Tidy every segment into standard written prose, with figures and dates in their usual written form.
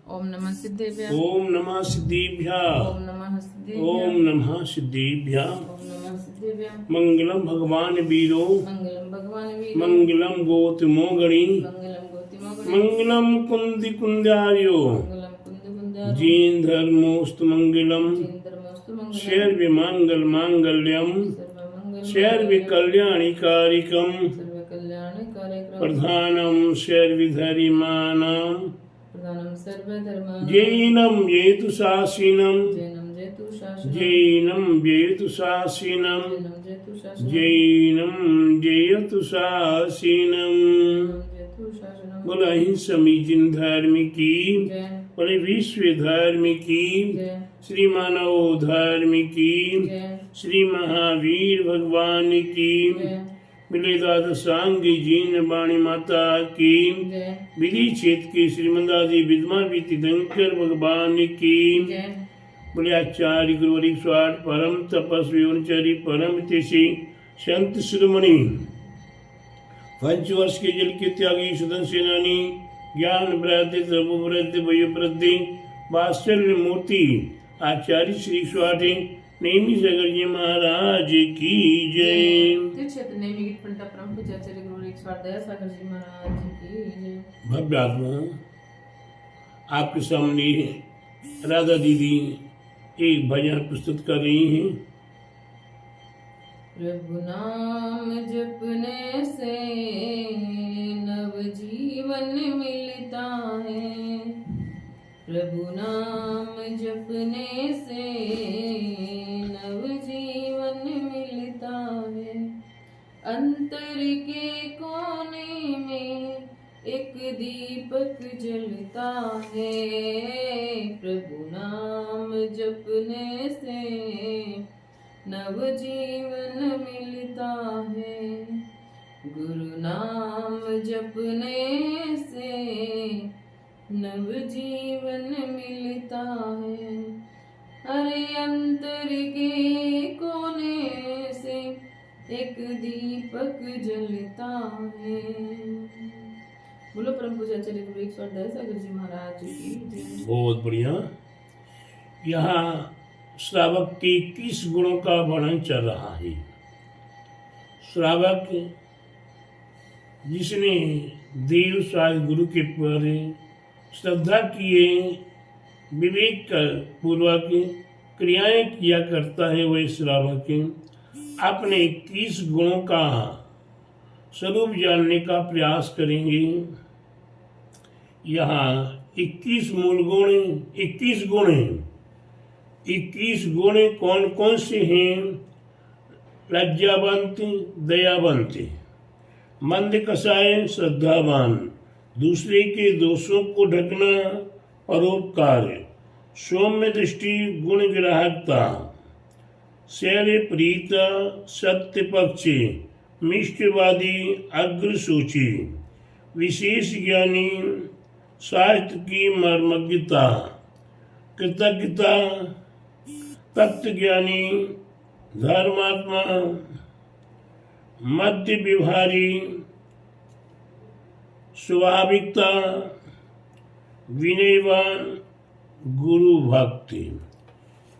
ओम नमः सिद्धेभ्यः। ओम नमः सिद्धिभ्यः। ओम नमः सिद्धेभ्यः। ओम नमः सिद्धिभ्यः। ओम नमः सिद्धेभ्यः। मंगलम भगवान वीरो मंगलम भगवान वीरो। मंगलम गोतमो गणी मंगलम गौतमो मंगलम कुंदी कुंदार्यो मंगलम कुंद कुंदारो। जीन धर्मोस्त मंगलम जैन धर्मोस्तु मंगलम। शैर्व मंगल मांगल्यम सर्वमंगल शैर्व कल्याणी कारिकम सर्व कल्याण कार्यक्रम। प्रधानम शैर्विधरिमानाम प्रधानम सर्वधर्माणां। जैनम येतु शासिनम जैनम जयतु शासनम। जैनम येतु शासिनम जैनम जयतु शासनम। जैनम जयतु शासिनम। जयतु शासनम। बोला समीचीन धर्म की, जय बोले विश्व धर्म की, जय श्री मानव धर्म की, जय श्री महावीर भगवान की, जय मिले दादा सांगी जीन बाणी माता की, जय विधि क्षेत्र की श्रीमंदादी विद्वान तीर्थंकर भगवान की, जय बोले आचार्य गुरुवरी स्वाट परम तपस्वी उनचरी परम तेशी संत शिरोमणि पंचवर्ष के जल के त्यागी सुदन सेनानी ज्ञान वृद्धि प्रभु वृद्धि वयु वृद्धि वात्सल्य मूर्ति आचार्य श्री स्वाटी नेमी सगर जी महाराज की जय। तीर्थ नेमी गीत पंडित परम पूज्य आचार्य गुरु एक स्वाट दया सागर जी महाराज की जय। भव्य आत्मा आपके सामने राधा दीदी एक भजन प्रस्तुत कर रही हैं। प्रभु नाम जपने से नव जीवन मिलता है। प्रभु नाम जपने से नव जीवन मिलता है। अंतर के कोने में एक दीपक जलता है। प्रभु नाम जपने से नव जीवन मिलता है। गुरु नाम जपने से नव जीवन मिलता है। अरे अंतर के कोने से एक दीपक जलता है। बोलो परम पूज्य आचार्य गुरु एक स्वाट दया सागर जी महाराज की जय। बहुत बढ़िया। यहाँ श्रावक के 21 गुणों का वर्णन चल रहा है। श्रावक जिसने देव साहिब गुरु के पर श्रद्धा किए, विवेक कर पूर्वक क्रियाएं किया करता है, वह श्रावक अपने 21 गुणों का स्वरूप जानने का प्रयास करेंगे। यहाँ 21 मूल गुण, 21 गुण हैं। 21 गुण कौन कौन से हैं? लज्जावंत, दयावंत, मंद कसाय, श्रद्धावान, दूसरे के दोषों को ढकना, परोपकार, सौम्य दृष्टि, गुण ग्राहकता, शैर्य प्रीत, सत्य पक्ष, मिष्टवादी, अग्र सूची, विशेष ज्ञानी, साहित्य की मर्मज्ञता, कृतज्ञता, तत्व ज्ञानी, धर्मात्मा, मध्य विभारी, स्वाभाविकता, विनयवान, गुरु भक्ति।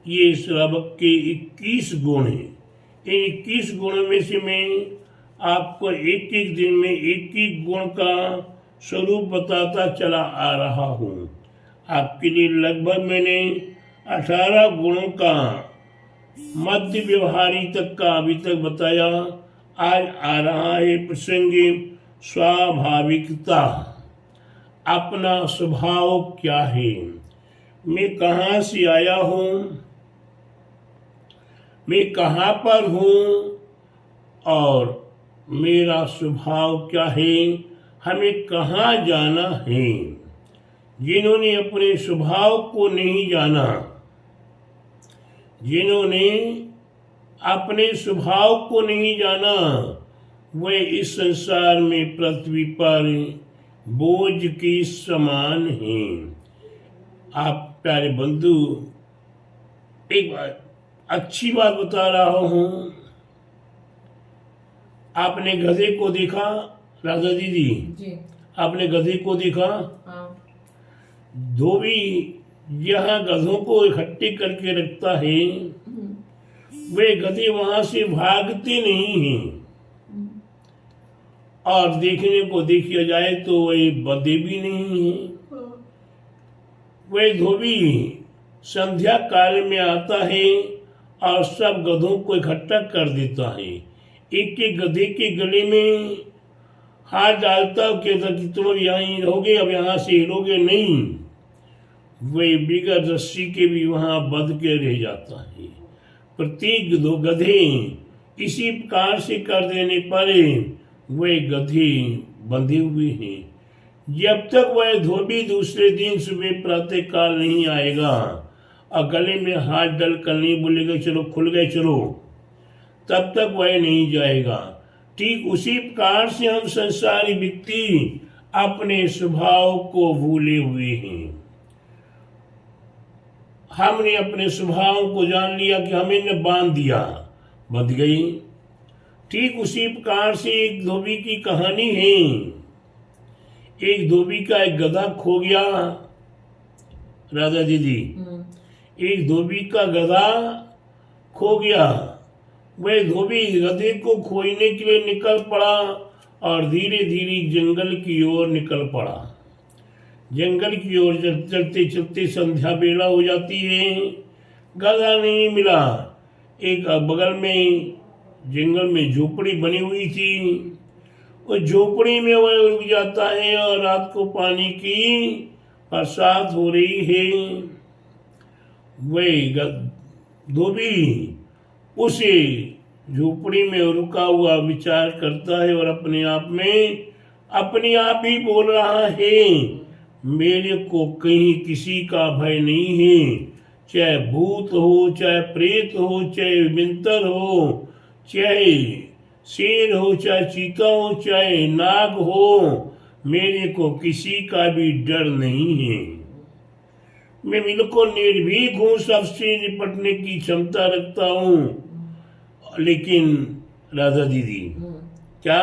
ये श्रावक के 21 गुण हैं। इन 21 गुणों में से मैं आपको एक एक दिन में एक एक गुण का स्वरूप बताता चला आ रहा हूँ। आपके लिए लगभग मैंने 18 गुणों का मध्य व्यवहारी तक का अभी तक बताया। आज आ रहा है प्रसंग स्वाभाविकता। अपना स्वभाव क्या है, मैं कहाँ से आया हूँ, मैं कहाँ पर हूँ और मेरा स्वभाव क्या है, हमें कहाँ जाना है। जिन्होंने अपने स्वभाव को नहीं जाना, जिन्होंने अपने स्वभाव को नहीं जाना, वे इस संसार में पृथ्वी पर बोझ के समान हैं। आप प्यारे बंधु, एक बात अच्छी बात बता रहा हूँ। आपने गधे को देखा राधा दीदी? जी। आपने गधे को देखा? हाँ। धोबी यहाँ गधों को इकट्ठे करके रखता है, वे गधे वहां से भागते नहीं हैं, और देखने को देखा जाए तो वे बंधे भी नहीं हैं। वे धोबी संध्या काल में आता है और सब गधों को इकट्ठा कर देता है। एक एक गधे के गले में हाथ डालता है, कहता कि तुम यहाँ ही रहोगे, अब यहाँ से हिलोगे नहीं। वे बिगर रस्सी के भी वहां बंध के रह जाता है। प्रत्येक दो गधे इसी प्रकार से कर देने पर वे गधे बंधे हुए हैं। जब तक वह धोबी दूसरे दिन सुबह प्रातः काल नहीं आएगा और गले में हाथ डाल कर नहीं बोलेगा चलो खुल गए चलो, तब तक वह नहीं जाएगा। ठीक उसी प्रकार से हम संसारी व्यक्ति अपने स्वभाव को भूले हुए हैं। हमने अपने स्वभाव को जान लिया कि हमें ने बांध दिया, बंध गई। ठीक उसी प्रकार से एक धोबी की कहानी है। एक धोबी का एक गधा खो गया। राधा दीदी, एक धोबी का गधा खो गया। वह धोबी गधे को खोजने के लिए निकल पड़ा और धीरे धीरे जंगल की ओर निकल पड़ा। जंगल की ओर चलते चलते संध्या बेला हो जाती है, गधा नहीं मिला। एक बगल में जंगल में झोपड़ी बनी हुई थी, उस झोपड़ी में वह रुक जाता है और रात को पानी की बरसात हो रही है। वह धोबी उसे झोपड़ी में रुका हुआ विचार करता है और अपने आप ही बोल रहा है, मेरे को कहीं किसी का भय नहीं है, चाहे भूत हो, चाहे प्रेत हो, चाहे विंतर हो, चाहे शेर हो, चाहे चीता हो, चाहे नाग हो, मेरे को किसी का भी डर नहीं है। मैं बिल्कुल निर्भीक हूँ, सबसे निपटने की क्षमता रखता हूँ। लेकिन राधा दीदी क्या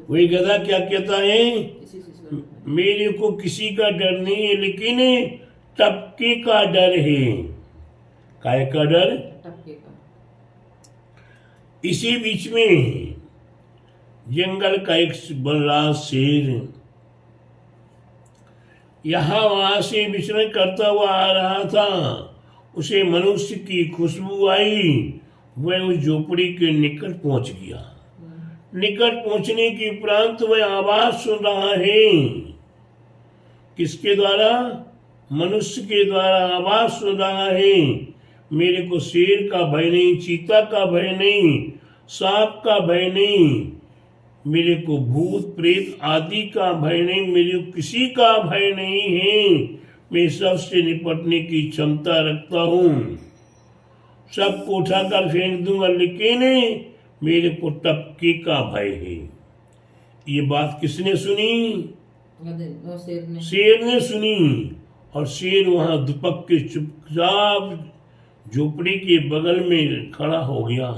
वही गधा क्या कहता है, मेरे को किसी का डर नहीं है, लेकिन टपके का डर है। काय का डर? टपके का। इसी बीच में जंगल का एक बलराज शेर यहाँ वहां से विचरण करता हुआ आ रहा था। उसे मनुष्य की खुशबू आई, वह उस झोपड़ी के निकट पहुंच गया। निकट पहुंचने के उपरांत वह आवाज सुन रहा है। किसके द्वारा? मनुष्य के द्वारा आवाज सुन रहा है, मेरे को शेर का भय नहीं, चीता का भय नहीं, सांप का भय नहीं, मेरे को भूत प्रेत आदि का भय नहीं, मेरे को किसी का भय नहीं है। मैं सबसे निपटने की क्षमता रखता हूँ, सबको उठाकर फेंक दूंगा, लेकिन मेरे को टपके का भय है। ये बात किसने सुनी? शेर ने सुनी। और शेर वहां दुपक के चुपचाप झोपड़ी के बगल में खड़ा हो गया।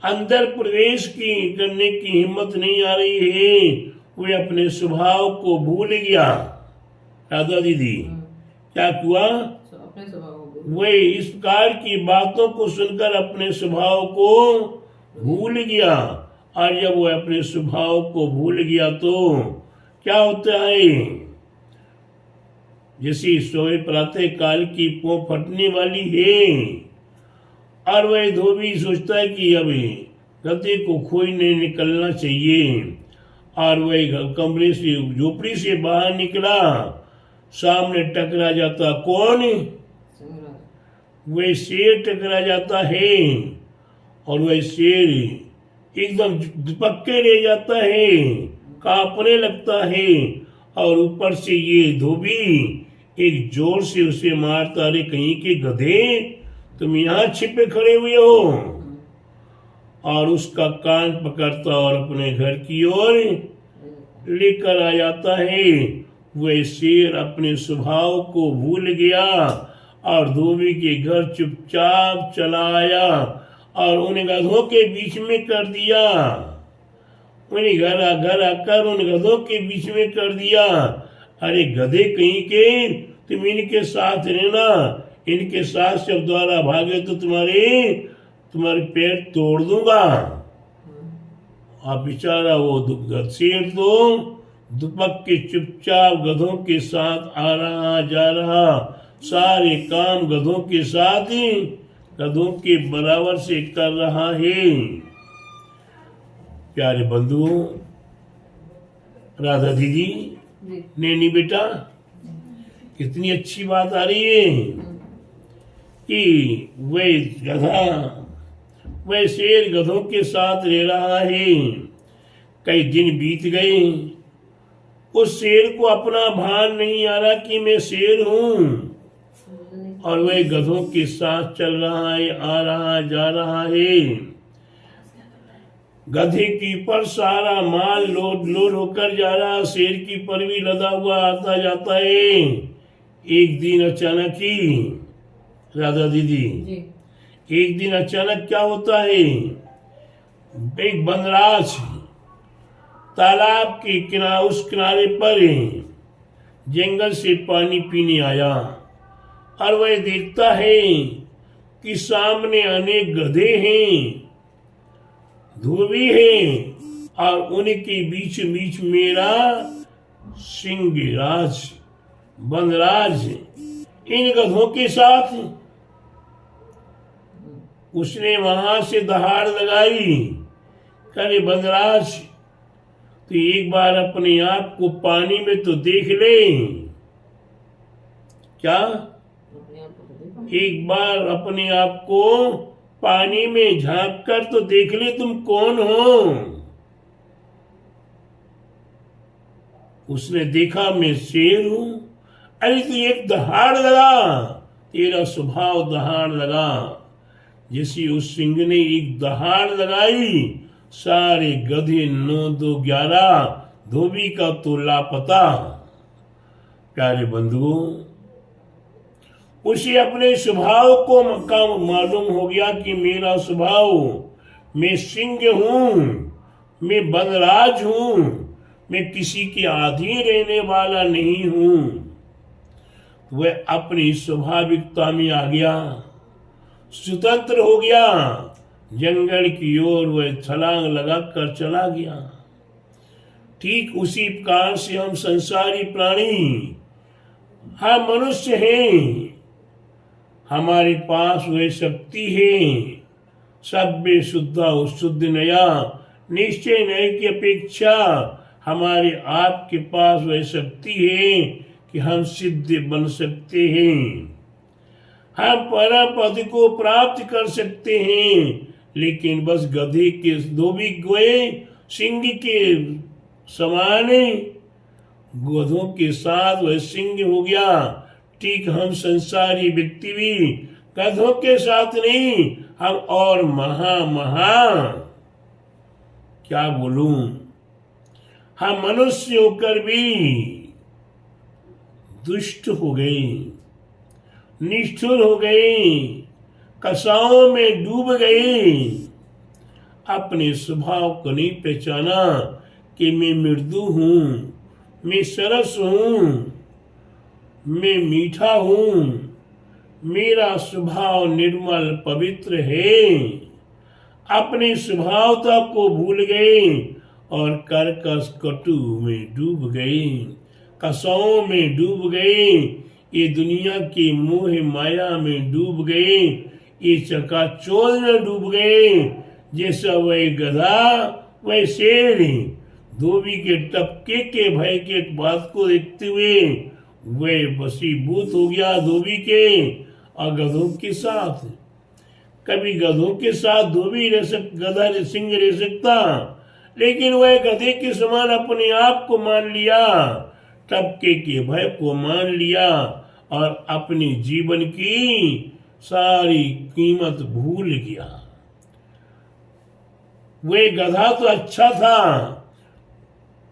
अंदर प्रवेश करने की हिम्मत नहीं आ रही है, वे अपने स्वभाव को भूल गया। राधा दीदी क्या हुआ? अपने स्वभाव वे इस प्रकार की बातों को सुनकर अपने स्वभाव को भूल गया। और जब वह अपने स्वभाव को भूल गया तो क्या होता है? जैसे सोए प्रातः काल की पों फटने वाली है, और वह धोबी सोचता है कि अभी गधे को खोजने निकलना चाहिए। और वह कमरे से झोपड़ी से बाहर निकला, सामने टकरा जाता कौन? वह शेर टकरा जाता है। और वह शेर एकदम पक्के रह जाता है, कांपने लगता है। और ऊपर से ये धोबी एक जोर से उसे मारता, अरे कहीं के गधे, तुम यहाँ छिपे खड़े हुए हो। और उसका कान पकड़ता और अपने घर की ओर लेकर आ जाता है। वह शेर अपने स्वभाव को भूल गया और धोबी के घर चुपचाप चला आया और उन्हें गधों के बीच में कर दिया। उन्हें घर आकर उन गधों के बीच में कर दिया। अरे गधे कहीं के, तुम इनके साथ रहना, इनके साथ जब द्वारा भागे तो तुम्हारे पैर तोड़ दूंगा। अब बेचारा वो शेर तो दुपक के चुपचाप गधों के साथ आ रहा जा रहा, सारे काम गधों के साथ ही गधों के बराबर से कर रहा है। प्यारे बंधुओं, राधा दीदी, नैनी बेटा, कितनी अच्छी बात आ रही है कि वह शेर गधों के साथ रह रहा है। कई दिन बीत गए, उस शेर को अपना भान नहीं आ रहा कि मैं शेर हूं, और वह गधों के साथ चल रहा है, आ रहा जा रहा है। गधे की पर सारा माल लोड होकर जा रहा, शेर की पर भी लदा हुआ आता जाता है। एक दिन अचानक ही राधा दीदी, एक दिन अचानक क्या होता है, एक वनराज तालाब के उस किनारे पर जंगल से पानी पीने आया, और वह देखता है कि सामने अनेक गधे हैं, धोबी हैं, और उनके बीच बीच मेरा सिंहराज वनराज इन गधों के साथ। उसने वहां से दहाड़ लगाई, करे वनराज, तो एक बार अपने आप को पानी में तो देख ले। क्या? एक बार अपने आप को पानी में झांक कर तो देख ले तुम कौन हो। उसने देखा मैं शेर हूं। अरे तू एक दहाड़ लगा, तेरा स्वभाव दहाड़ लगा। जैसे उस सिंह ने एक दहाड़ लगाई, सारे गधे 9 2 11, धोबी का तो लापता। प्यारे बंधुओं, उसे अपने स्वभाव को मालूम हो गया कि मेरा स्वभाव, मैं सिंह हूं, मैं वनराज हूं, मैं किसी के अधीन रहने वाला नहीं हूं। वह अपनी स्वाभाविकता में आ गया, स्वतंत्र हो गया, जंगल की ओर वह छलांग लगाकर चला गया। ठीक उसी प्रकार से हम संसारी प्राणी, हम मनुष्य हैं, हमारे पास वह शक्ति है, सभ्य शुद्धा शुद्ध नया, निश्चय नए की अपेक्षा हमारे आपके पास वह शक्ति है कि हम सिद्ध बन सकते हैं, हम परम पद को प्राप्त कर सकते हैं। लेकिन बस गधे के धोबी गए सिंह के समान गधों के साथ वह सिंह हो गया। ठीक हम संसारी व्यक्ति भी गधों के साथ नहीं, हम और महा क्या बोलूं, हम मनुष्य होकर भी दुष्ट हो गए, निष्ठुर हो गए, कसाओं में डूब गए। अपने स्वभाव को नहीं पहचाना कि मैं मृदु हूं, मैं सरस हूं, मैं मीठा हूं, मेरा स्वभाव निर्मल पवित्र है। अपने स्वभावता को भूल गए और कर्कश कटु में डूब गए, कसाओं में डूब गए, ये दुनिया की मोह माया में डूब गए, ये चकाचौंध में डूब गए। जैसा वह गधा वह शेर धोबी के टपके के भय के बात को देखते हुए वह वशीभूत हो गया धोबी के और गधों के साथ। कभी गधों के साथ धोबी गधा सिंह रह सकता, लेकिन वह गधे के समान अपने आप को मान लिया, टपके के भय को मान लिया और अपने जीवन की सारी कीमत भूल गया। वह गधा तो अच्छा था,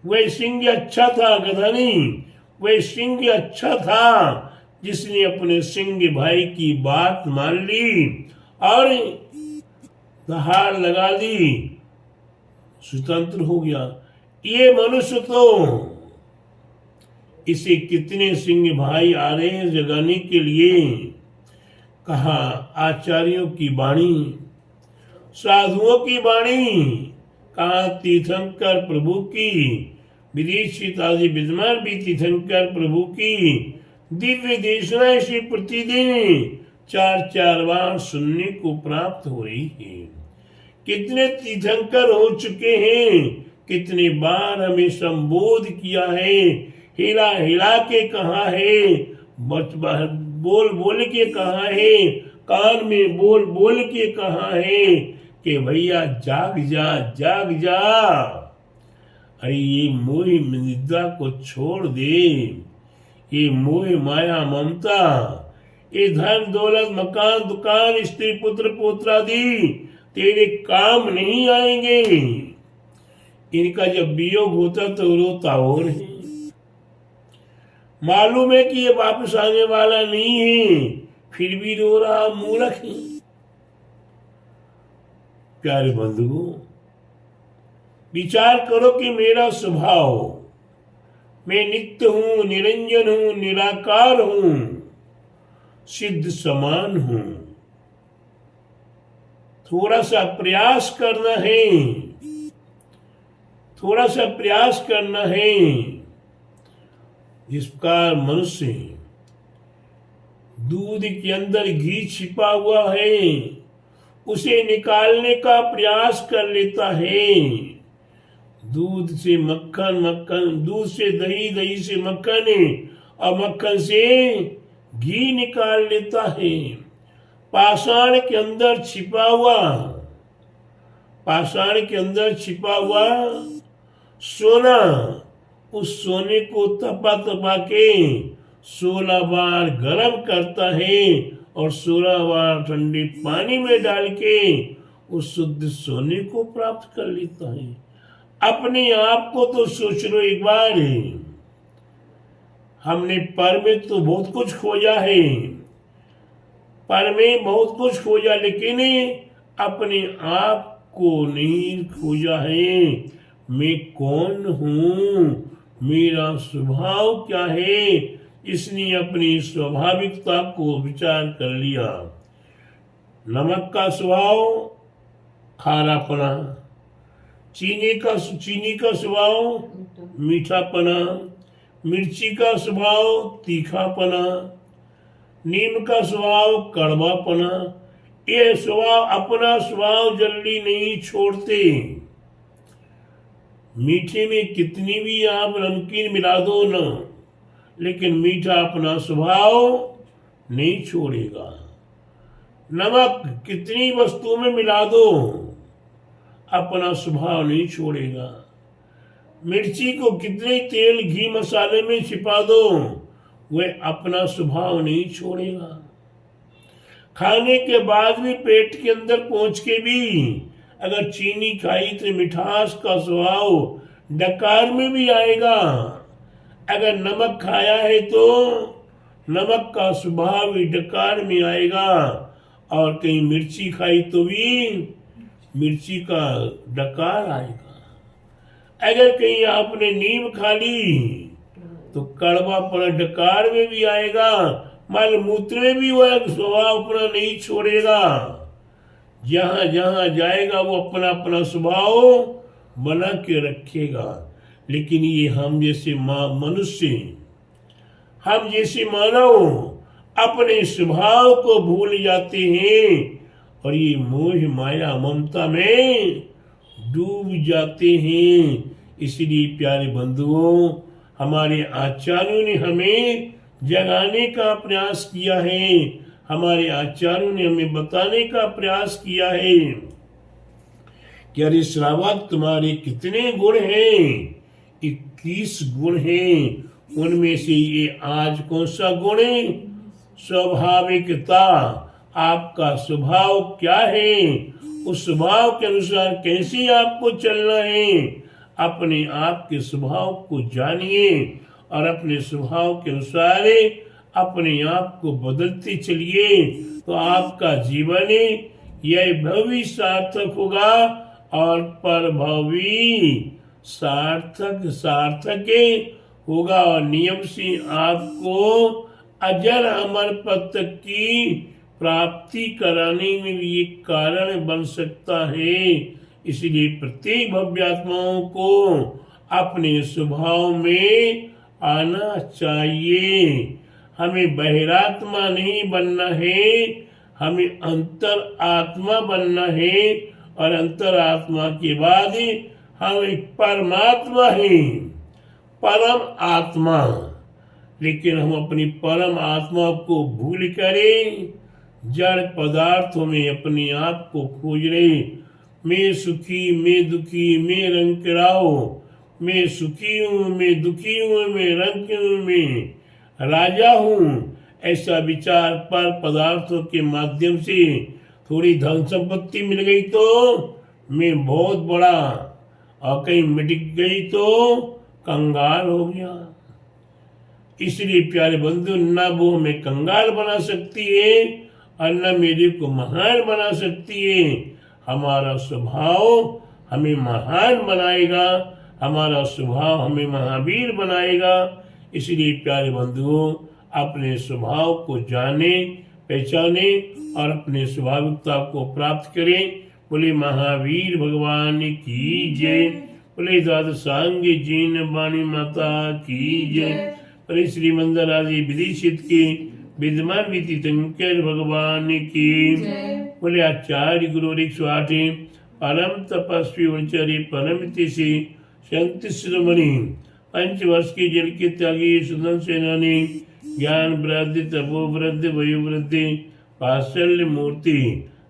वह सिंह अच्छा था, गधा नहीं, वह सिंह अच्छा था जिसने अपने सिंह भाई की बात मान ली और दहाड़ लगा दी, स्वतंत्र हो गया। ये मनुष्य तो इसे कितने सिंह भाई आ रहे हैं जगाने के लिए। कहा आचार्यों की वाणी, साधुओं की वाणी, कहा तीर्थंकर प्रभु की, विदेशित आदि विद्यमान भी तीर्थंकर प्रभु की दिव्य देशना इसे प्रतिदिन 4-4 बार सुनने को प्राप्त हो रही है। कितने तीर्थंकर हो चुके हैं, कितने बार हमें संबोध किया है, हिला हिला के कहा है, बोल बोल के कहा है, कान में बोल बोल के कहा है कि भैया जाग जा जाग जा। अरे ये मोह निद्रा को छोड़ दे, ये मोह माया ममता, ये धन दौलत मकान दुकान स्त्री पुत्र पुत्र आदि तेरे काम नहीं आएंगे। इनका जब वियोग होता तो रोता और है। मालूम है कि ये वापस आने वाला नहीं है, फिर भी रो रहा मूर्ख है। प्यारे बंधुओं, विचार करो कि मेरा स्वभाव, मैं नित्य हूं, निरंजन हूं, निराकार हूं, सिद्ध समान हूं। थोड़ा सा प्रयास करना है, थोड़ा सा प्रयास करना है। जिस प्रकार मनुष्य दूध के अंदर घी छिपा हुआ है, उसे निकालने का प्रयास कर लेता है। दूध से मक्खन, मक्खन दूध से दही, दही से मक्खन और मक्खन से घी निकाल लेता है। पाषाण के अंदर छिपा हुआ, पाषाण के अंदर छिपा हुआ सोना, उस सोने को तपा तपा के 16 बार गर्म करता है और 16 बार ठंडे पानी में डाल के उस शुद्ध सोने को प्राप्त कर लेता है। अपने आप को तो सोच लो एक बार, हमने पर में तो बहुत कुछ खोजा है, पर में बहुत कुछ खोजा, लेकिन अपने आप को नहीं खोजा है। मैं कौन हूं, मेरा स्वभाव क्या है, इसने अपनी स्वाभाविकता को विचार कर लिया। नमक का स्वभाव खारापना, चीनी का स्वभाव मीठापना, मिर्ची का स्वभाव तीखापना, नीम का स्वभाव कड़वापना। ये स्वभाव अपना स्वभाव जल्दी नहीं छोड़ते। मीठे में कितनी भी आप नमकीन मिला दो ना, लेकिन मीठा अपना स्वभाव नहीं छोड़ेगा। नमक कितनी वस्तुओं में मिला दो, अपना स्वभाव नहीं छोड़ेगा। मिर्ची को कितने तेल घी मसाले में छिपा दो, वह अपना स्वभाव नहीं छोड़ेगा। खाने के बाद भी पेट के अंदर पहुंच के भी अगर चीनी खाई तो मिठास का स्वभाव डकार में भी आएगा। अगर नमक खाया है तो नमक का स्वभाव भी डकार में आएगा, और कहीं मिर्ची खाई तो भी मिर्ची का डकार आएगा। अगर कहीं आपने नीम खा ली तो कड़वा पर डकार में भी आएगा, मल मूत्र में भी वह स्वभाव अपना नहीं छोड़ेगा। जहां जहां जाएगा वो अपना अपना स्वभाव बना के रखेगा। लेकिन ये हम जैसे मनुष्य, हम जैसे मानव अपने स्वभाव को भूल जाते हैं और ये मोह माया ममता में डूब जाते हैं। इसलिए प्यारे बंधुओं, हमारे आचार्यों ने हमें जगाने का प्रयास किया है, हमारे आचार्यों ने हमें बताने का प्रयास किया है कि अरे श्रावक, तुम्हारे कितने गुण हैं? 21 गुण हैं। उनमें से ये आज कौन सा गुण है? स्वाभाविकता। आपका स्वभाव क्या है? उस स्वभाव के अनुसार कैसे आपको चलना है? अपने आप के स्वभाव को जानिए और अपने स्वभाव के अनुसार अपने आप को बदलते चलिए, तो आपका जीवन यह भव सार्थक होगा और पर भव सार्थक होगा और नियम से आपको अजर अमर पद की प्राप्ति कराने में भी ये कारण बन सकता है। इसलिए प्रत्येक भव्यात्माओं को अपने स्वभाव में आना चाहिए। हमें बहिरात्मा नहीं बनना है, हमें अंतर आत्मा बनना है और अंतर आत्मा के बाद हम एक परमात्मा हैं, परम आत्मा। लेकिन हम अपनी परम आत्मा को भूल करें जड़ पदार्थों में अपने आप को खोज रहे। मैं सुखी, मैं दुखी, मैं रंगराव, मैं सुखी हूँ, मैं दुखी हूँ, मैं रंग हूँ, मैं राजा हूँ। ऐसा विचार पर पदार्थों के माध्यम से थोड़ी धन संपत्ति मिल गई तो मैं बहुत बड़ा, और कहीं मिट गई तो कंगाल हो गया। इसलिए प्यारे बंधु, न वो हमें कंगाल बना सकती है और न मेरे को महान बना सकती है। हमारा स्वभाव हमें महान बनाएगा, हमारा स्वभाव हमें महावीर बनाएगा। इसलिए प्यारे बंधुओं, अपने स्वभाव को जाने, पहचाने और अपने स्वाभाविकता को प्राप्त करें। बोले महावीर भगवान की जय। बोले द्वादशांग जीन वाणी माता की जय। बोले श्रीमंदिर आदि विदिशित के विद्यमान नीति शंकर भगवान की। बोले आचार्य गुरु 108 परम तपस्वी उनचारी परम तिथि संत शिरोमणि 5 वर्ष के जल के त्यागी सुदन सेनानी ज्ञान वृद्धि तपो वृद्धि वयु वृद्धि वात्सल्य मूर्ति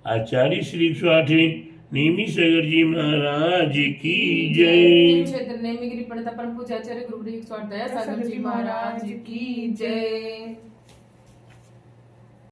आचार्य श्री 108 नेमी सागर जी महाराज की जय। क्षेत्र नेमी गिरी पंडित परम पूज्य आचार्य गुरु 108 सागर जी महाराज की जय।